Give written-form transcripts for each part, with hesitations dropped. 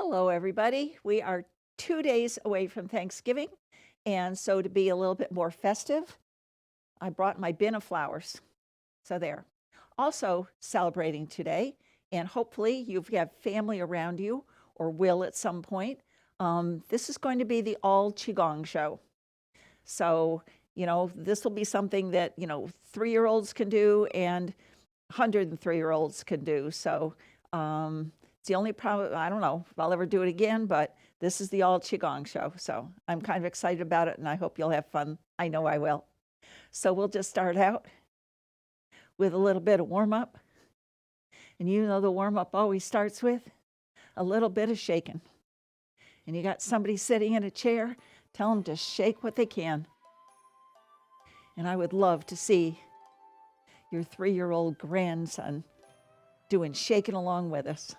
Hello, everybody. We are 2 days away from Thanksgiving. And so to be a little bit more festive, I brought my bin of flowers. So there. Also celebrating today, and hopefully you have family around you or will at some point. This is going to be the all Qigong show. So, this will be something that, 3-year-olds can do and 103-year-olds can do. So it's the only problem. I don't know if I'll ever do it again, but this is the all Qigong show. So I'm kind of excited about it, and I hope you'll have fun. I know I will. So we'll just start out with a little bit of warm up. And the warm up always starts with a little bit of shaking. And you got somebody sitting in a chair, tell them to shake what they can. And I would love to see your 3-year-old grandson doing shaking along with us.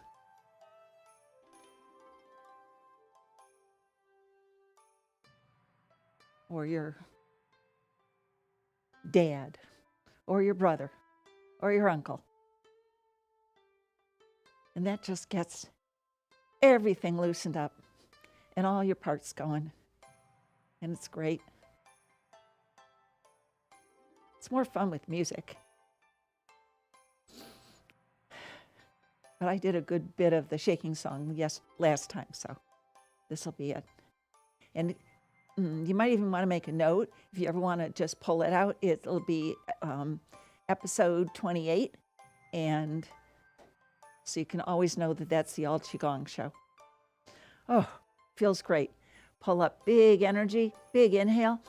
Or your dad, or your brother, or your uncle. And that just gets everything loosened up and all your parts going. And it's great. It's more fun with music. But I did a good bit of the shaking song last time, so this will be it. And you might even want to make a note. If you ever want to just pull it out, it'll be episode 28. And so you can always know that that's the All Qigong show. Oh, feels great. Pull up big energy, big inhale.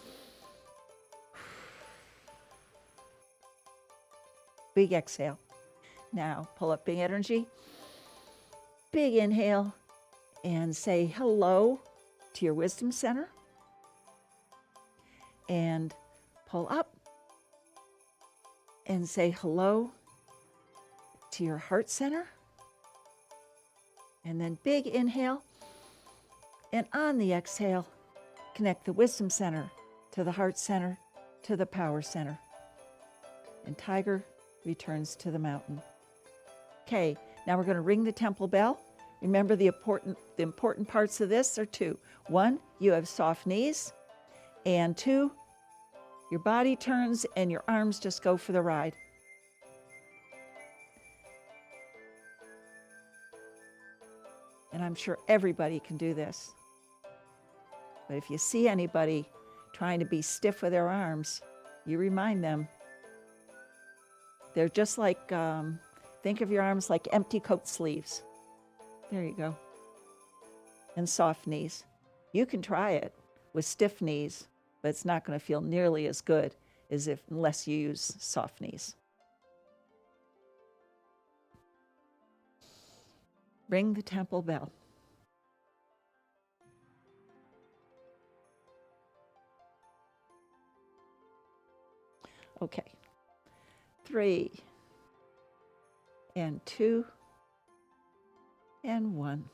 Big exhale. Now pull up big energy, big inhale, and say hello to your wisdom center. And pull up and say hello to your heart center. And then big inhale. And on the exhale, connect the wisdom center to the heart center to the power center. And tiger returns to the mountain. Okay, now we're going to ring the temple bell. Remember the important parts of this are 2. 1, you have soft knees. And 2, your body turns and your arms just go for the ride. And I'm sure everybody can do this. But if you see anybody trying to be stiff with their arms, you remind them. They're just like, think of your arms like empty coat sleeves. There you go. And soft knees. You can try it with stiff knees, but it's not going to feel nearly as good as unless you use soft knees. Ring the temple bell. Okay. 3 and 2 and 1.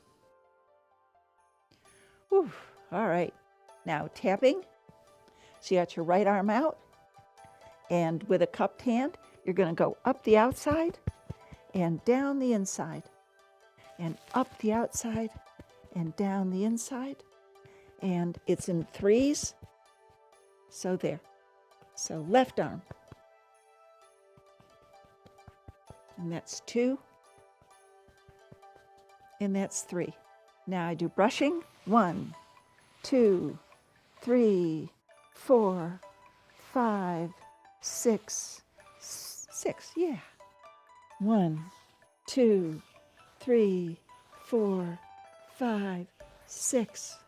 Whew. All right. Now tapping. So you got your right arm out, and with a cupped hand, you're going to go up the outside and down the inside, and up the outside and down the inside. And it's in 3s. So there. So left arm. And that's 2. And that's 3. Now I do brushing. 1, 2, 3, 4, 5, 6. 6, yeah. 1, 2, 3, 4, 5, 6.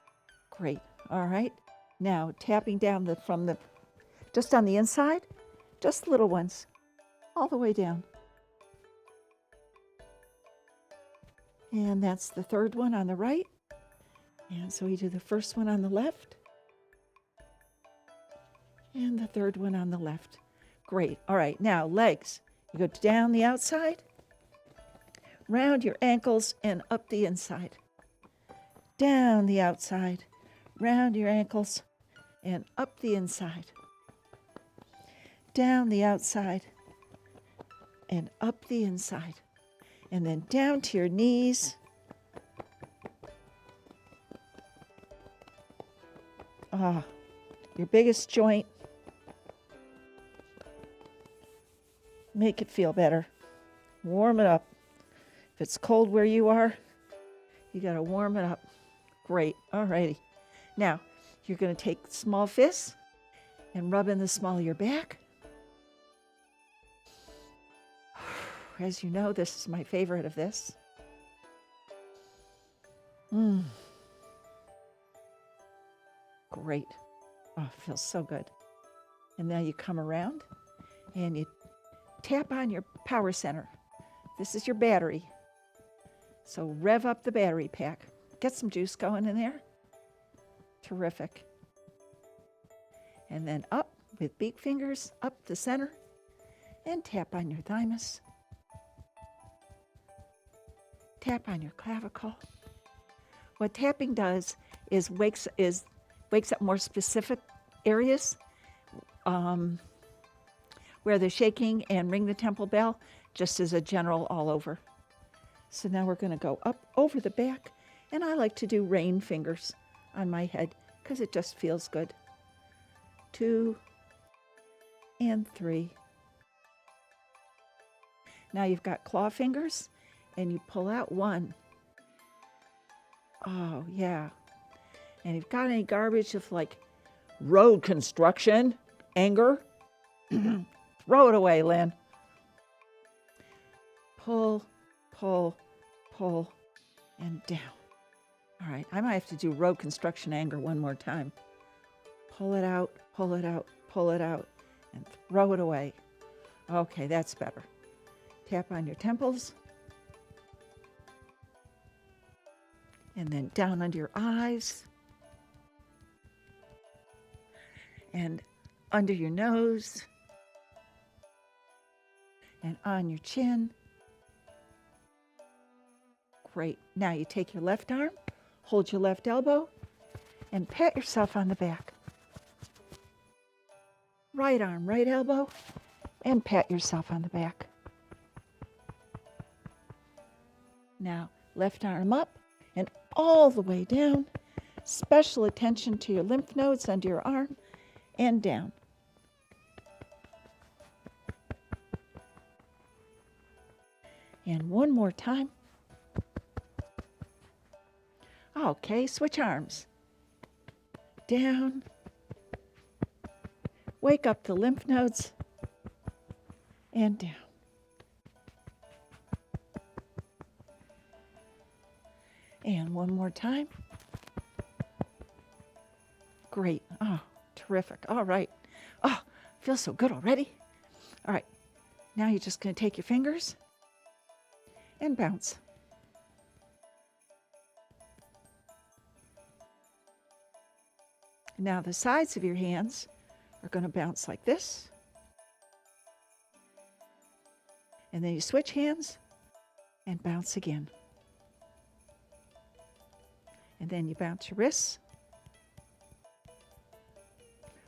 Great. All right. Now tapping down just on the inside, just little ones, all the way down. And that's the 3rd one on the right. And so we do the 1st one on the left. And the 3rd one on the left. Great. All right. Now legs. You go down the outside, round your ankles, and up the inside. Down the outside, round your ankles, and up the inside. Down the outside, and up the inside. And then down to your knees, Your biggest joint. Make it feel better. Warm it up. If it's cold where you are, you got to warm it up. Great. All righty. Now, you're going to take small fists and rub in the small of your back. As you know, this is my favorite of this. Great. Oh, it feels so good. And now you come around and you tap on your power center. This is your battery. So rev up the battery pack. Get some juice going in there. Terrific. And then up with big fingers, up the center, and tap on your thymus. Tap on your clavicle. What tapping does is wakes up more specific areas where the shaking and ring the temple bell just as a general all over. So now we're going to go up over the back, and I like to do rain fingers on my head because it just feels good. 2 and 3. Now you've got claw fingers, and you pull out 1. Oh, yeah. And if you've got any garbage of like road construction, anger, throw it away, Lynn. Pull, pull, pull, and down. All right, I might have to do road construction anger one more time. Pull it out, pull it out, pull it out, and throw it away. Okay, that's better. Tap on your temples. And then down under your eyes. And under your nose. And on your chin. Great. Now you take your left arm, hold your left elbow, and pat yourself on the back. Right arm, right elbow, and pat yourself on the back. Now, left arm up and all the way down. Special attention to your lymph nodes under your arm and down. And one more time. Okay, switch arms. Down. Wake up the lymph nodes and down. And one more time. Great. Oh, terrific. All right. Oh, feels so good already. All right. Now you're just going to take your fingers and bounce. Now the sides of your hands are going to bounce like this. And then you switch hands and bounce again. And then you bounce your wrists.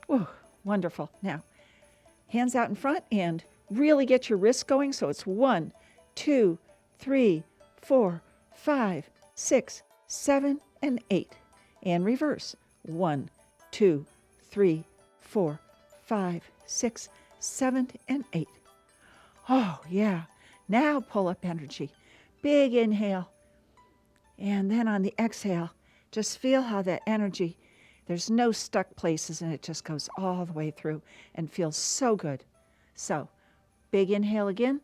Whoa, wonderful. Now, hands out in front and really get your wrists going. So it's 1, 2, 3, 4, 5, 6, 7, and 8. And reverse. 1, 2, 3, 4, 5, 6, 7, and 8. Oh, yeah. Now pull up energy. Big inhale. And then on the exhale, just feel how that energy, there's no stuck places, and it just goes all the way through and feels so good. So, big inhale again.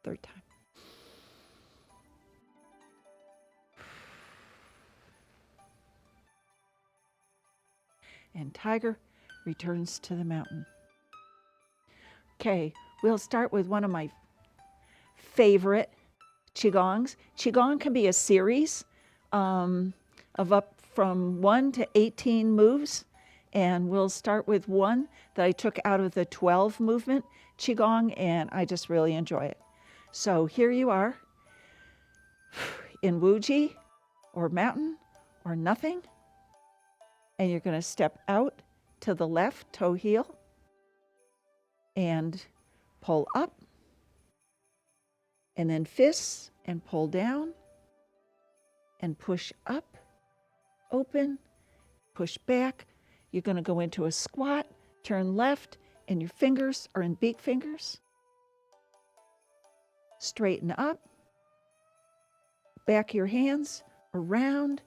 Third time. And tiger returns to the mountain. Okay, we'll start with one of my favorite Qigongs. Qigong can be a series of up from 1 to 18 moves. And we'll start with one that I took out of the 12 movement Qigong, and I just really enjoy it. So here you are in Wuji or mountain or nothing. And you're going to step out to the left toe heel and pull up, and then fists and pull down and push up, open, push back. You're going to go into a squat, turn left, and your fingers are in beak fingers. Straighten up, back of your hands, around,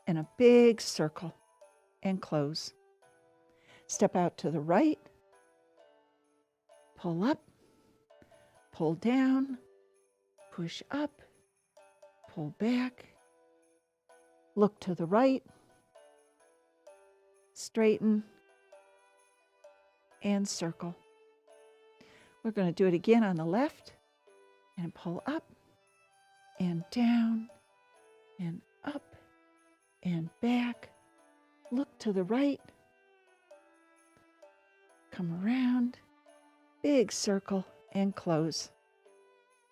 and a big circle, and close. Step out to the right, pull up, pull down, push up, pull back, look to the right, straighten, and circle. We're going to do it again on the left, and pull up, and down, and up, and back. Look to the right, come around, big circle, and close.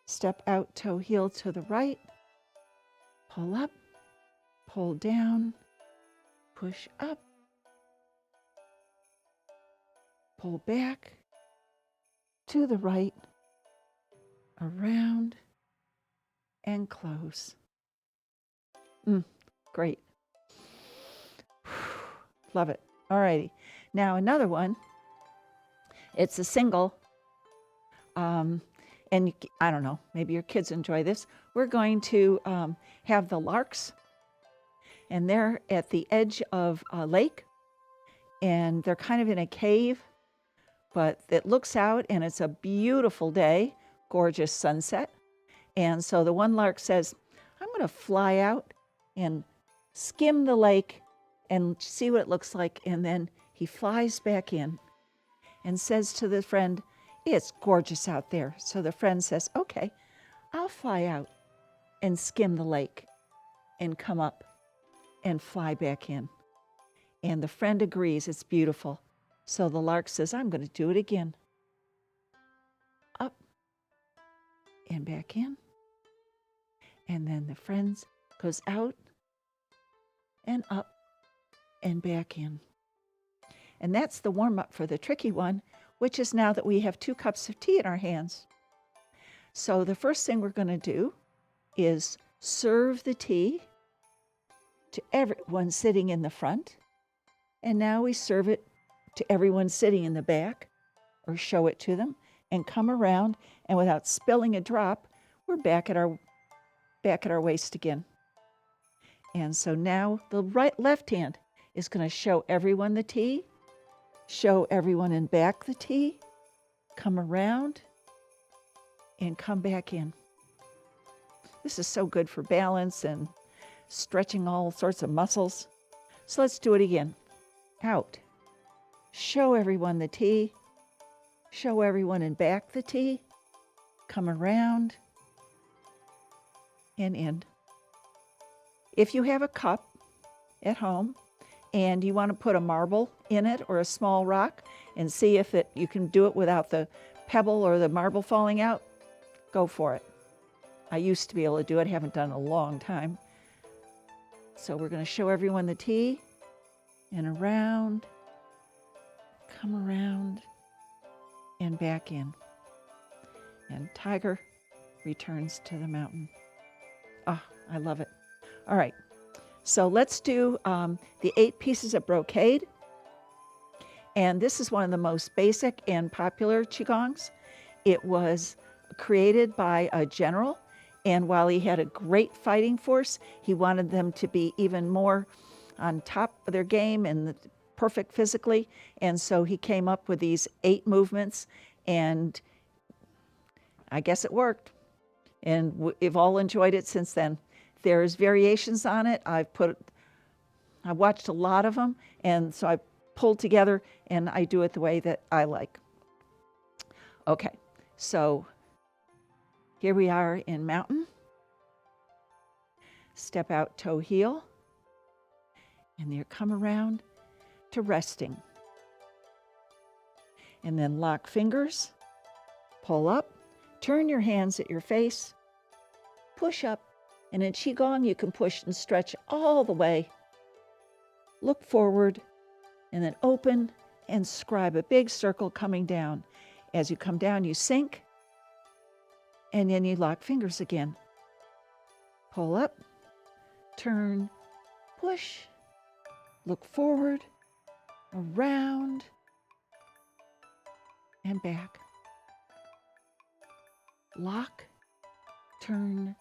Step out, toe heel to the right, pull up, pull down, push up, pull back, to the right, around, and close. Great. Love it. All righty. Now another one. It's a single. And I don't know, maybe your kids enjoy this. We're going to have the larks. And they're at the edge of a lake. And they're kind of in a cave. But it looks out and it's a beautiful day. Gorgeous sunset. And so the one lark says, I'm going to fly out and skim the lake and see what it looks like. And then he flies back in and says to the friend, it's gorgeous out there. So the friend says, okay, I'll fly out and skim the lake and come up and fly back in. And the friend agrees, it's beautiful. So the lark says, I'm going to do it again. Up and back in. And then the friend goes out and up and back in. And that's the warm-up for the tricky one, which is now that we have 2 cups of tea in our hands. So the first thing we're going to do is serve the tea to everyone sitting in the front. And now we serve it to everyone sitting in the back, or show it to them, and come around, and without spilling a drop, we're back at our waist again. And so now the left hand is going to show everyone the tea, show everyone in back the tea, come around, and come back in. This is so good for balance and stretching all sorts of muscles. So let's do it again. Out. Show everyone the tea, show everyone in back the tea, come around, and in. If you have a cup at home and you want to put a marble in it or a small rock and see if you can do it without the pebble or the marble falling out, go for it. I used to be able to do it, haven't done it in a long time. So we're going to show everyone the tea and around, come around, and back in. And tiger returns to the mountain. Ah, I love it. All right, so let's do the 8 pieces of brocade. And this is one of the most basic and popular qigongs. It was created by a general, and while he had a great fighting force, he wanted them to be even more on top of their game and perfect physically. And so he came up with these 8 movements, and I guess it worked. And we've all enjoyed it since then. There's variations on it. I watched a lot of them, and so I pulled together, and I do it the way that I like. Okay, so here we are in mountain. Step out, toe heel, and there come around to resting. And then lock fingers, pull up, turn your hands at your face, push up. And in Qigong, you can push and stretch all the way. Look forward, and then open and scribe a big circle coming down. As you come down, you sink, and then you lock fingers again. pull up, turn, push, look forward, around, and back. Lock, turn,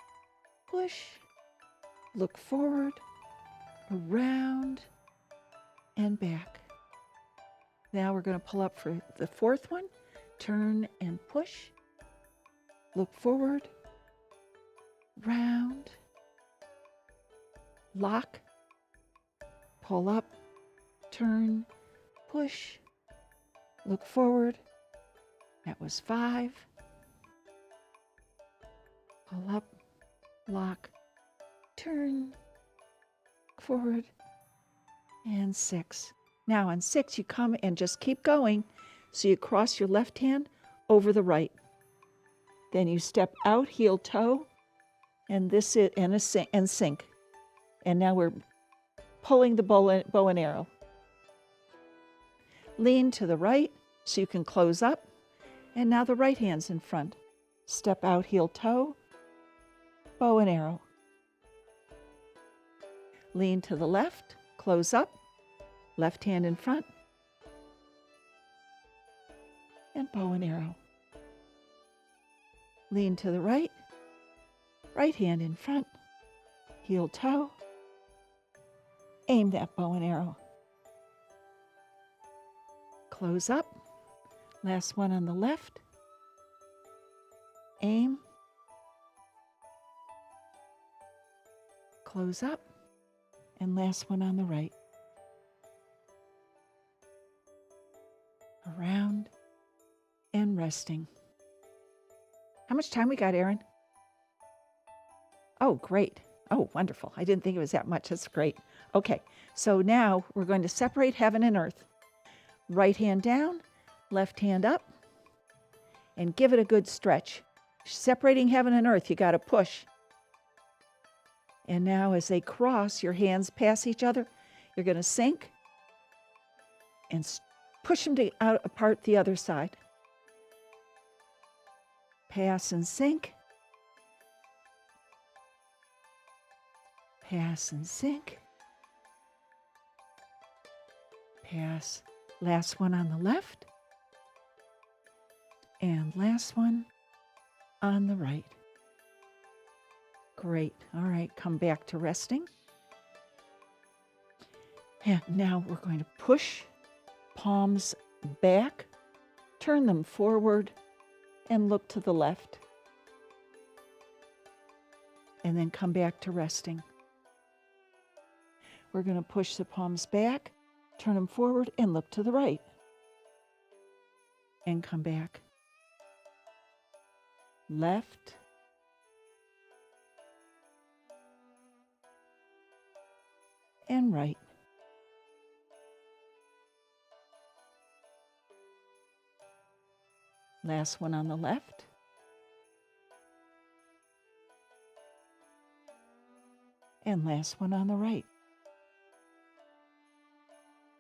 push, look forward, around, and back. Now we're going to pull up for the fourth one. Turn and push, look forward, round, lock, pull up, turn, push, look forward. That was 5. Pull up, lock, turn, forward, and 6. Now on 6, you come and just keep going. So you cross your left hand over the right. Then you step out, heel toe, and this is and sink. And now we're pulling the bow and arrow. Lean to the right so you can close up. And now the right hand's in front. Step out, heel toe, bow and arrow. Lean to the left, close up, left hand in front, and bow and arrow. Lean to the right, right hand in front, heel toe, aim that bow and arrow. Close up, last one on the left, aim, close up, and last one on the right. Around and resting. How much time we got, Erin? Oh, great. Oh, wonderful. I didn't think it was that much. That's great. Okay, so now we're going to separate heaven and earth. Right hand down, left hand up, and give it a good stretch. Separating heaven and earth, you got to push. And now as they cross, your hands pass each other, you're going to sink and push them out apart the other side. Pass and sink. Pass and sink. Pass. Last one on the left. And last one on the right. Great. All right, come back to resting. And now we're going to push palms back, turn them forward, and look to the left. And then come back to resting. We're going to push the palms back, turn them forward, and look to the right. And come back. Left. And right. Last one on the left. And last one on the right.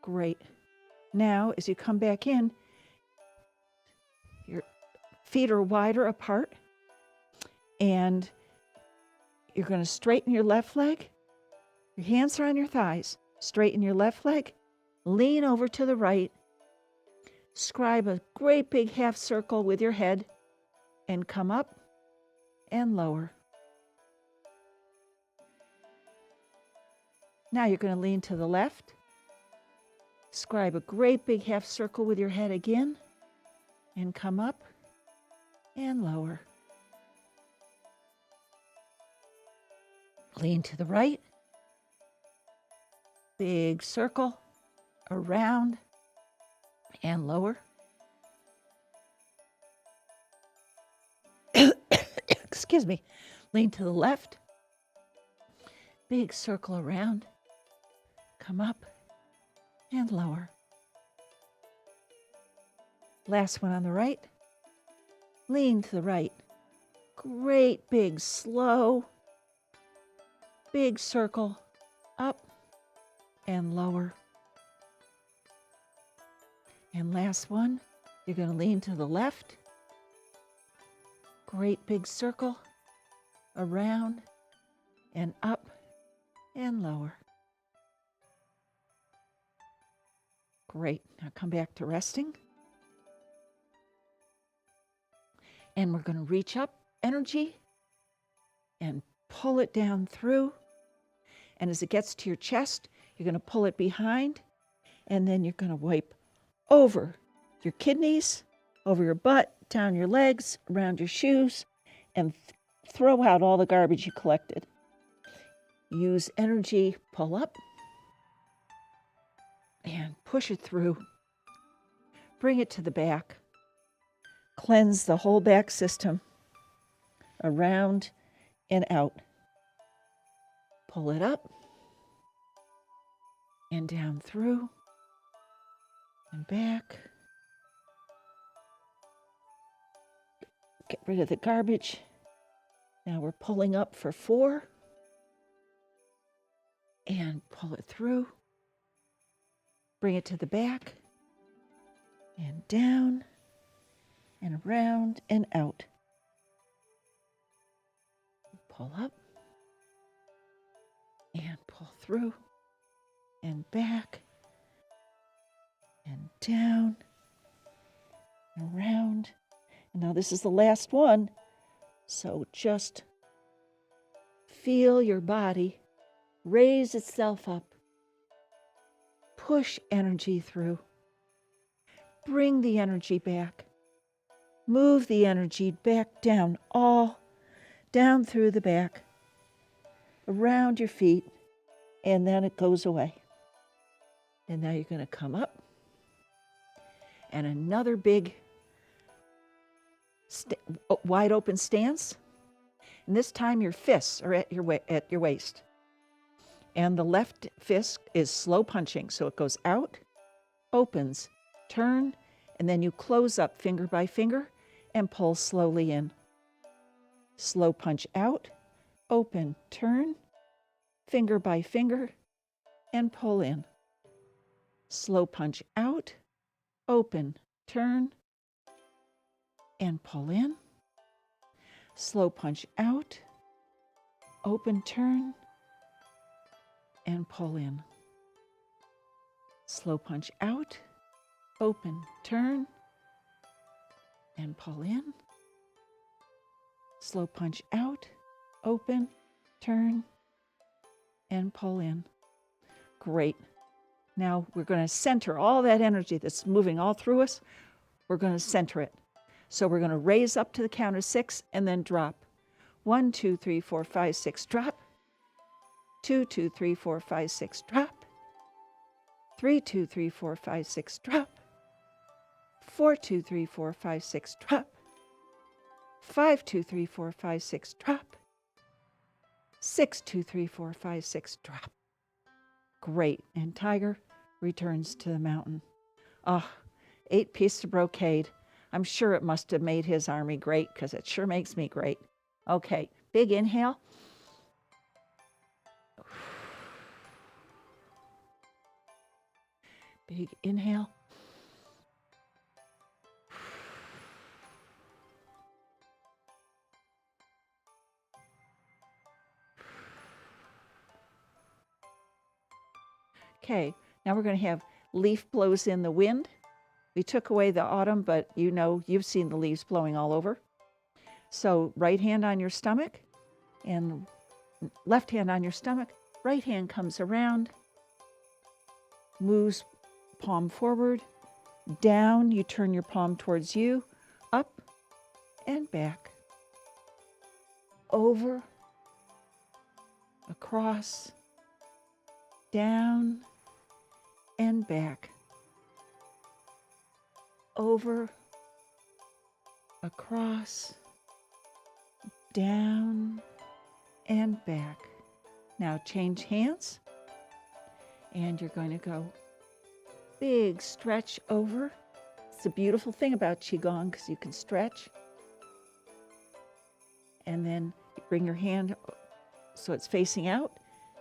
Great. Now, as you come back in, your feet are wider apart, and you're going to straighten your left leg. Your hands are on your thighs. Straighten your left leg. Lean over to the right. Scribe a great big half circle with your head, and come up and lower. Now you're going to lean to the left. Scribe a great big half circle with your head again, and come up and lower. Lean to the right. Big circle around and lower. Excuse me. Lean to the left. Big circle around. Come up and lower. Last one on the right. Lean to the right. Great big slow. Big circle up and lower. And last one, you're going to lean to the left. Great big circle around and up and lower. Great. Now come back to resting. And we're going to reach up energy and pull it down through. And as it gets to your chest, you're going to pull it behind, and then you're going to wipe over your kidneys, over your butt, down your legs, around your shoes, and throw out all the garbage you collected. Use energy, pull up, and push it through. Bring it to the back. Cleanse the whole back system, around and out. Pull it up and down through and back. Get rid of the garbage. Now we're pulling up for 4 and pull it through. Bring it to the back and down and around and out. Pull up and pull through and back and down and around. And now this is the last one, so just feel your body raise itself up. Push energy through. Bring the energy back. Move the energy back down, all down through the back, around your feet, and then it goes away. And now you're going to come up, and another big wide open stance. And this time your fists are at your waist. And the left fist is slow punching, so it goes out, opens, turn, and then you close up finger by finger and pull slowly in. Slow punch out, open, turn, finger by finger, and pull in. Slow punch out, open, turn, and pull in. Slow punch out, open, turn, and pull in. Slow punch out, open, turn, and pull in. Slow punch out, open, turn, and pull in. Great. Now we're going to center all that energy that's moving all through us. We're going to center it. So we're going to raise up to the count of 6 and then drop. 1, 2, 3, 4, 5, 6, drop. 2, 2, 3, 4, 5, 6, drop. 3, 2, 3, 4, 5, 6, drop. 4, 2, 3, 4, 5, 6, drop. 5, 2, 3, 4, 5, 6, drop. 6, 2, 3, 4, 5, 6, drop. Great. And tiger returns to the mountain. Ah, 8 pieces of brocade. I'm sure it must have made his army great, because it sure makes me great. Okay, big inhale. Big inhale. Okay, now we're going to have leaf blows in the wind. We took away the autumn, but you know, you've seen the leaves blowing all over. So right hand on your stomach and left hand on your stomach. Right hand comes around, moves palm forward, down, you turn your palm towards you, up and back, over, across, down and back, over, across, down and back. Now change hands, and you're going to go big stretch over. It's a beautiful thing about Qigong, because you can stretch. And then bring your hand so it's facing out,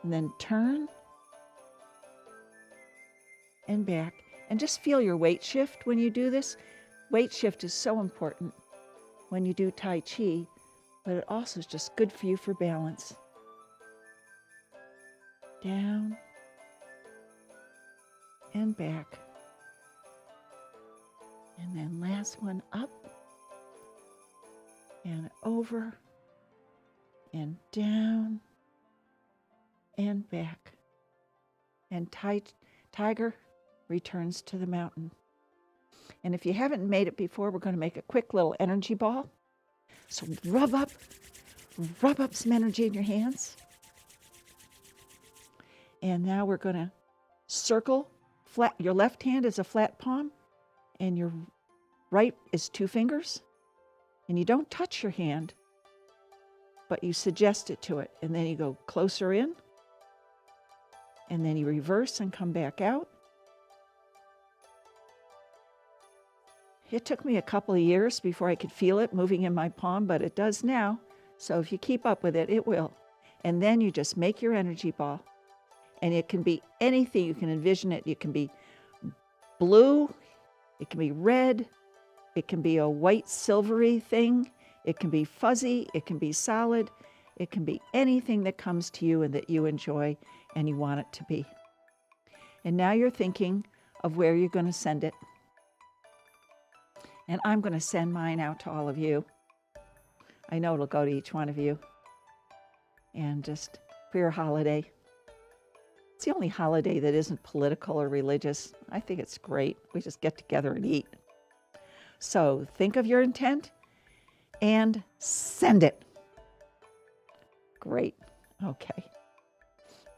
and then turn and back. And just feel your weight shift when you do this. Weight shift is so important when you do Tai Chi, but it also is just good for you for balance. down and back. And then last one up and over and down and back. And tiger returns to the mountain. And if you haven't made it before, we're going to make a quick little energy ball. So rub up some energy in your hands. And now we're going to circle flat. Your left hand is a flat palm, and your right is 2 fingers. And you don't touch your hand, but you suggest it to it. And then you go closer in, and then you reverse and come back out. It took me a couple of years before I could feel it moving in my palm, but it does now. So if you keep up with it, it will. And then you just make your energy ball. And it can be anything. You can envision it. It can be blue. It can be red. It can be a white silvery thing. It can be fuzzy. It can be solid. It can be anything that comes to you and that you enjoy and you want it to be. And now you're thinking of where you're going to send it. And I'm going to send mine out to all of you. I know it'll go to each one of you. And just for your holiday. It's the only holiday that isn't political or religious. I think it's great. We just get together and eat. So think of your intent and send it. Great. Okay.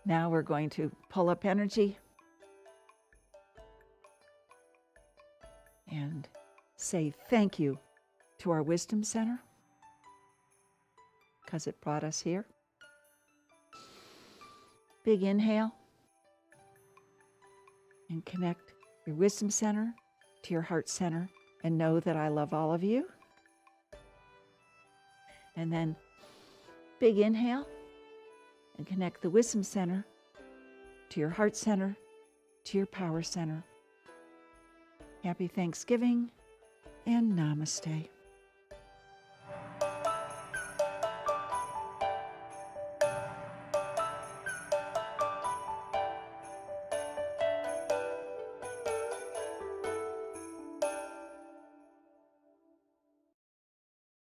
Now we're going to pull up energy and say thank you to our Wisdom Center because it brought us here. Big inhale and connect your Wisdom Center to your Heart Center and know that I love all of you. And then big inhale and connect the Wisdom Center to your Heart Center, to your Power Center. Happy Thanksgiving and Namaste.